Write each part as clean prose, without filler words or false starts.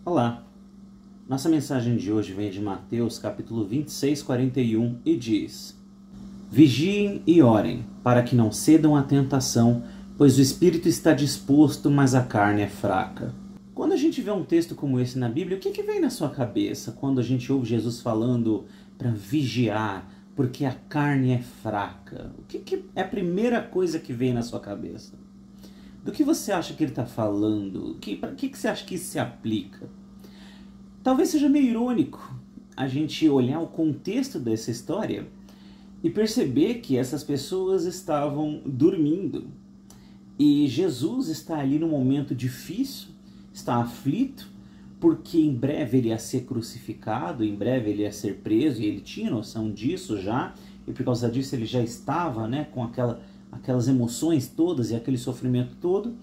Olá, nossa mensagem de hoje vem de Mateus capítulo 26, 41 e diz: Vigiem e orem, para que não cedam à tentação, pois o espírito está disposto, mas a carne é fraca. Quando a gente vê um texto como esse na Bíblia, o que vem na sua cabeça quando a gente ouve Jesus falando para vigiar, porque a carne é fraca? O que é a primeira coisa que vem na sua cabeça? Do que você acha que ele está falando? Para que você acha que isso se aplica? Talvez seja meio irônico a gente olhar o contexto dessa história e perceber que essas pessoas estavam dormindo. E Jesus está ali num momento difícil, está aflito, porque em breve ele ia ser crucificado, em breve ele ia ser preso, e ele tinha noção disso já, e por causa disso ele já estava, com aquelas emoções todas e aquele sofrimento todo.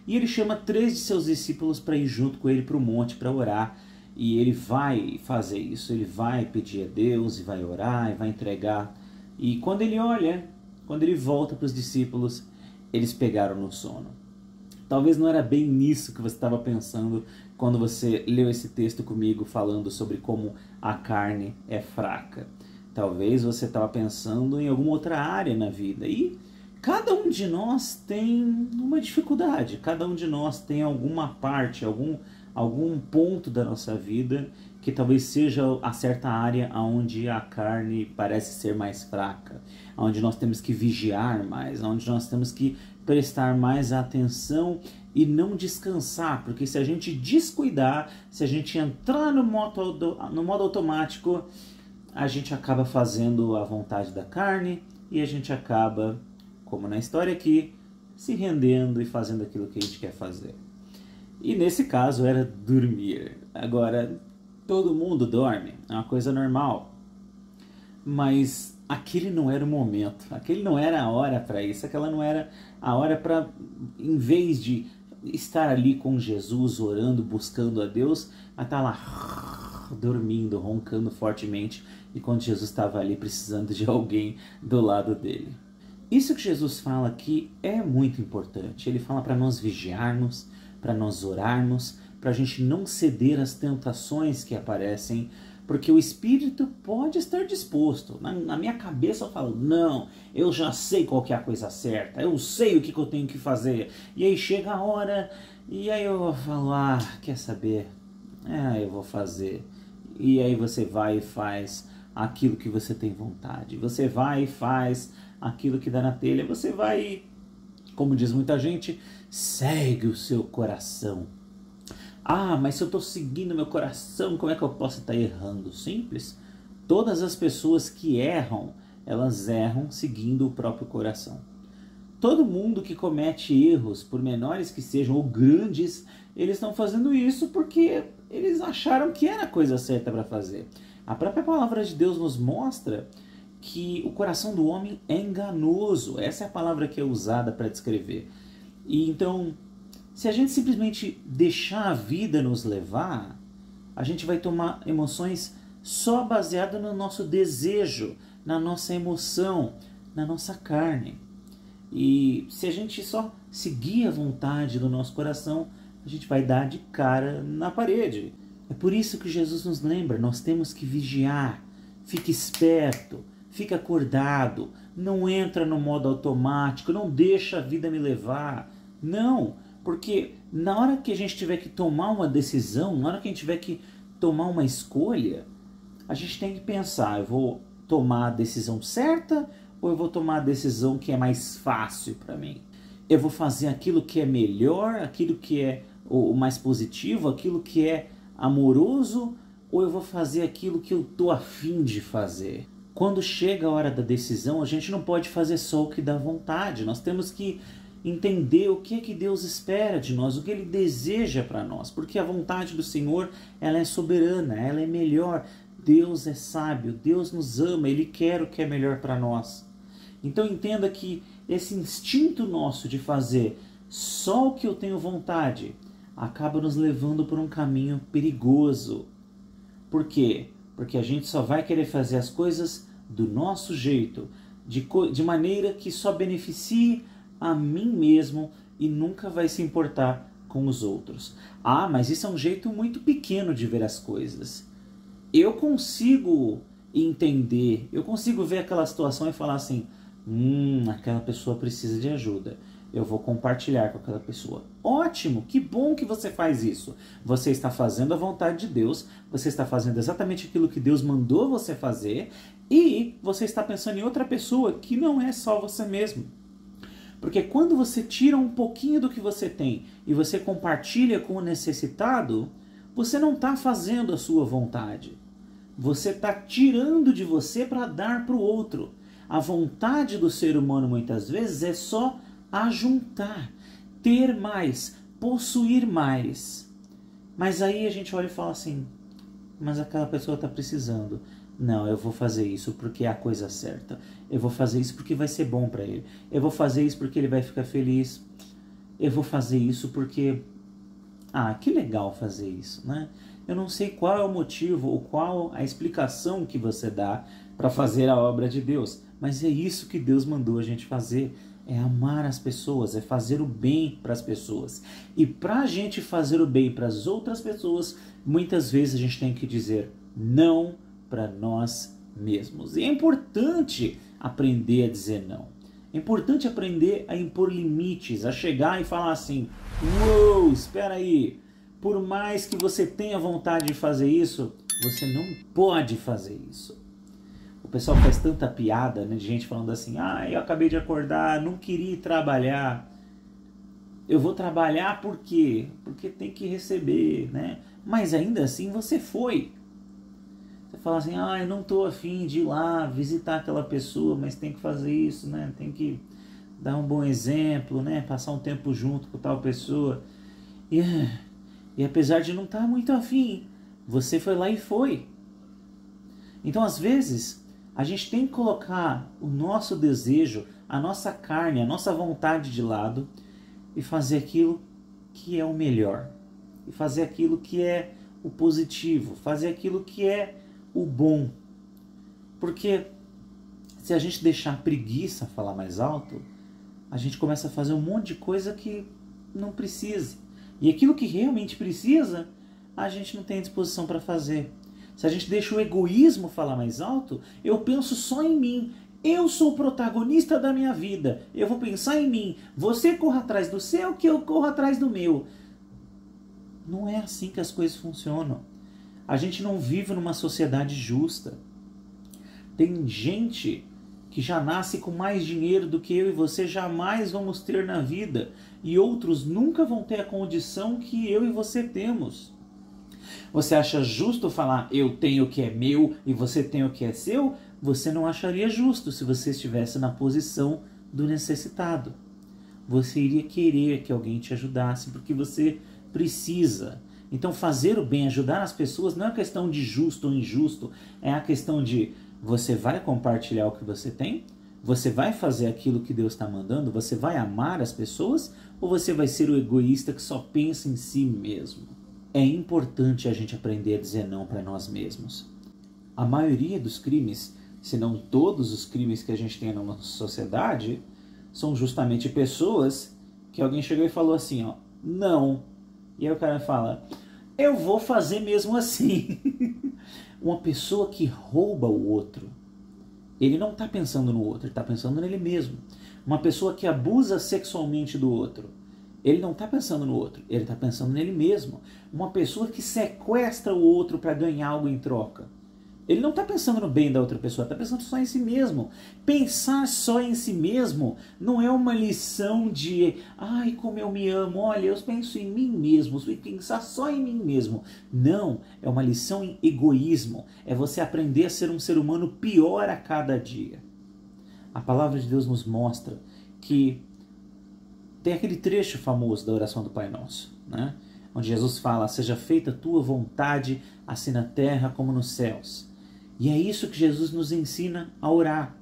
E ele chama 3 de seus discípulos para ir junto com ele para o monte para orar. E ele vai fazer isso, ele vai pedir a Deus e vai orar e vai entregar. E quando ele olha, quando ele volta para os discípulos, eles pegaram no sono. Talvez não era bem nisso que você estava pensando quando você leu esse texto comigo falando sobre como a carne é fraca. Talvez você estava pensando em alguma outra área na vida. E cada um de nós tem uma dificuldade, cada um de nós tem alguma parte, algum ponto da nossa vida que talvez seja a certa área onde a carne parece ser mais fraca, onde nós temos que vigiar mais, onde nós temos que prestar mais atenção e não descansar, porque se a gente descuidar, se a gente entrar no modo automático, a gente acaba fazendo a vontade da carne e a gente acaba, como na história aqui, se rendendo e fazendo aquilo que a gente quer fazer. E nesse caso era dormir. Agora, todo mundo dorme, é uma coisa normal. Mas aquele não era o momento, aquele não era a hora para isso, aquela não era a hora para, em vez de estar ali com Jesus, orando, buscando a Deus, a estar lá dormindo, roncando fortemente, enquanto Jesus estava ali precisando de alguém do lado dele. Isso que Jesus fala aqui é muito importante. Ele fala para nós vigiarmos, para nós orarmos, para a gente não ceder às tentações que aparecem, porque o espírito pode estar disposto. Na minha cabeça eu falo, não, eu já sei qual que é a coisa certa, eu sei o que eu tenho que fazer. E aí chega a hora, e aí eu falo, quer saber? Eu vou fazer. E aí você vai e faz aquilo que você tem vontade. Você vai e faz aquilo que dá na telha. Você vai e, como diz muita gente, segue o seu coração. Mas se eu estou seguindo meu coração, como é que eu posso estar errando? Simples. Todas as pessoas que erram, elas erram seguindo o próprio coração. Todo mundo que comete erros, por menores que sejam ou grandes, eles estão fazendo isso porque eles acharam que era a coisa certa para fazer. A própria palavra de Deus nos mostra que o coração do homem é enganoso. Essa é a palavra que é usada para descrever. E então, se a gente simplesmente deixar a vida nos levar, a gente vai tomar emoções só baseadas no nosso desejo, na nossa emoção, na nossa carne. E se a gente só seguir a vontade do nosso coração, a gente vai dar de cara na parede. É por isso que Jesus nos lembra, nós temos que vigiar, fique esperto, fica acordado, não entra no modo automático, não deixa a vida me levar. Não, porque na hora que a gente tiver que tomar uma decisão, na hora que a gente tiver que tomar uma escolha, a gente tem que pensar, eu vou tomar a decisão certa ou eu vou tomar a decisão que é mais fácil para mim? Eu vou fazer aquilo que é melhor, aquilo que é o mais positivo, aquilo que é amoroso, ou eu vou fazer aquilo que eu tô afim de fazer? Quando chega a hora da decisão, a gente não pode fazer só o que dá vontade. Nós temos que entender o que é que Deus espera de nós, o que Ele deseja para nós. Porque a vontade do Senhor, ela é soberana, ela é melhor. Deus é sábio, Deus nos ama, Ele quer o que é melhor para nós. Então entenda que esse instinto nosso de fazer só o que eu tenho vontade acaba nos levando por um caminho perigoso. Por quê? Porque a gente só vai querer fazer as coisas do nosso jeito, de maneira que só beneficie a mim mesmo e nunca vai se importar com os outros. Ah, mas isso é um jeito muito pequeno de ver as coisas. Eu consigo entender, eu consigo ver aquela situação e falar assim, aquela pessoa precisa de ajuda. Eu vou compartilhar com aquela pessoa. Ótimo, que bom que você faz isso. Você está fazendo a vontade de Deus, você está fazendo exatamente aquilo que Deus mandou você fazer e você está pensando em outra pessoa que não é só você mesmo. Porque quando você tira um pouquinho do que você tem e você compartilha com o necessitado, você não está fazendo a sua vontade. Você está tirando de você para dar para o outro. A vontade do ser humano muitas vezes é só ajuntar, ter mais, possuir mais. Mas aí a gente olha e fala assim, mas aquela pessoa está precisando. Não, eu vou fazer isso porque é a coisa certa. Eu vou fazer isso porque vai ser bom para ele. Eu vou fazer isso porque ele vai ficar feliz. Eu vou fazer isso porque... que legal fazer isso, né? Eu não sei qual é o motivo ou qual a explicação que você dá para fazer a obra de Deus. Mas é isso que Deus mandou a gente fazer. É amar as pessoas, é fazer o bem para as pessoas. E para a gente fazer o bem para as outras pessoas, muitas vezes a gente tem que dizer não para nós mesmos. E é importante aprender a dizer não. É importante aprender a impor limites, a chegar e falar assim, uou, espera aí, por mais que você tenha vontade de fazer isso, você não pode fazer isso. O pessoal faz tanta piada, né, de gente falando assim, eu acabei de acordar, não queria ir trabalhar. Eu vou trabalhar por quê? Porque tem que receber, né? Mas ainda assim você foi. Você fala assim, eu não estou afim de ir lá visitar aquela pessoa, mas tem que fazer isso, né? Tem que dar um bom exemplo, né? Passar um tempo junto com tal pessoa. E apesar de não estar muito afim, você foi lá e foi. Então, às vezes, a gente tem que colocar o nosso desejo, a nossa carne, a nossa vontade de lado e fazer aquilo que é o melhor. E fazer aquilo que é o positivo, fazer aquilo que é o bom. Porque se a gente deixar a preguiça falar mais alto, a gente começa a fazer um monte de coisa que não precisa. E aquilo que realmente precisa, a gente não tem disposição para fazer. Se a gente deixa o egoísmo falar mais alto, eu penso só em mim. Eu sou o protagonista da minha vida. Eu vou pensar em mim. Você corra atrás do seu, que eu corro atrás do meu. Não é assim que as coisas funcionam. A gente não vive numa sociedade justa. Tem gente que já nasce com mais dinheiro do que eu e você jamais vamos ter na vida. E outros nunca vão ter a condição que eu e você temos. Você acha justo falar, eu tenho o que é meu e você tem o que é seu? Você não acharia justo se você estivesse na posição do necessitado. Você iria querer que alguém te ajudasse, porque você precisa. Então fazer o bem, ajudar as pessoas, não é questão de justo ou injusto, é a questão de você vai compartilhar o que você tem? Você vai fazer aquilo que Deus está mandando? Você vai amar as pessoas? Ou você vai ser o egoísta que só pensa em si mesmo? É importante a gente aprender a dizer não para nós mesmos. A maioria dos crimes, se não todos os crimes que a gente tem na nossa sociedade, são justamente pessoas que alguém chegou e falou assim, não. E aí o cara fala, eu vou fazer mesmo assim. Uma pessoa que rouba o outro, ele não está pensando no outro, ele está pensando nele mesmo. Uma pessoa que abusa sexualmente do outro, ele não está pensando no outro, ele está pensando nele mesmo. Uma pessoa que sequestra o outro para ganhar algo em troca, ele não está pensando no bem da outra pessoa, está pensando só em si mesmo. Pensar só em si mesmo não é uma lição de como eu me amo, olha, eu penso em mim mesmo, e pensar só em mim mesmo. Não, é uma lição em egoísmo, é você aprender a ser um ser humano pior a cada dia. A palavra de Deus nos mostra que tem aquele trecho famoso da oração do Pai Nosso, né? Onde Jesus fala, seja feita a tua vontade, assim na terra como nos céus. E é isso que Jesus nos ensina a orar.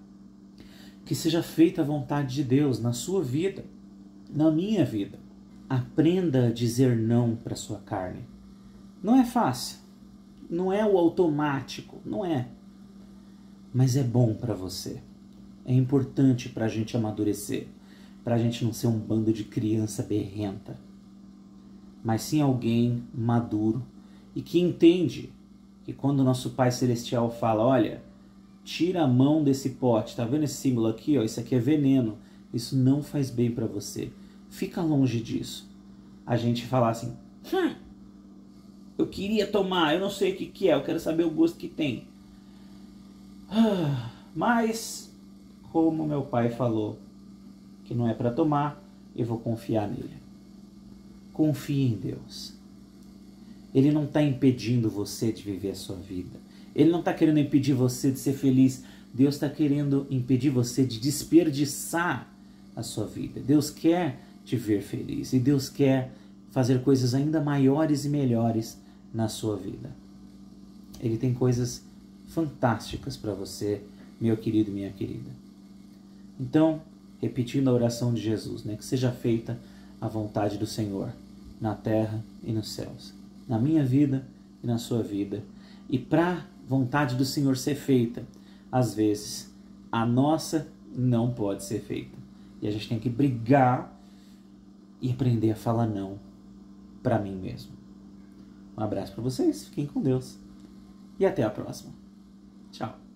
Que seja feita a vontade de Deus na sua vida, na minha vida. Aprenda a dizer não para a sua carne. Não é fácil, não é o automático, não é. Mas é bom para você. É importante para a gente amadurecer. Para a gente não ser um bando de criança berrenta. mas sim alguém maduro e que entende que quando o nosso Pai Celestial fala, olha, tira a mão desse pote, tá vendo esse símbolo aqui? Ó, isso aqui é veneno, isso não faz bem para você, fica longe disso. A gente falar assim, eu queria tomar, eu não sei o que é, eu quero saber o gosto que tem. Mas, como meu pai falou que não é para tomar, eu vou confiar nele. Confie em Deus. Ele não está impedindo você de viver a sua vida. Ele não está querendo impedir você de ser feliz. Deus está querendo impedir você de desperdiçar a sua vida. Deus quer te ver feliz e Deus quer fazer coisas ainda maiores e melhores na sua vida. Ele tem coisas fantásticas para você, meu querido e minha querida. Então, repetindo a oração de Jesus, que seja feita a vontade do Senhor, na terra e nos céus, na minha vida e na sua vida. E para a vontade do Senhor ser feita, às vezes, a nossa não pode ser feita. E a gente tem que brigar e aprender a falar não para mim mesmo. Um abraço para vocês, fiquem com Deus e até a próxima. Tchau.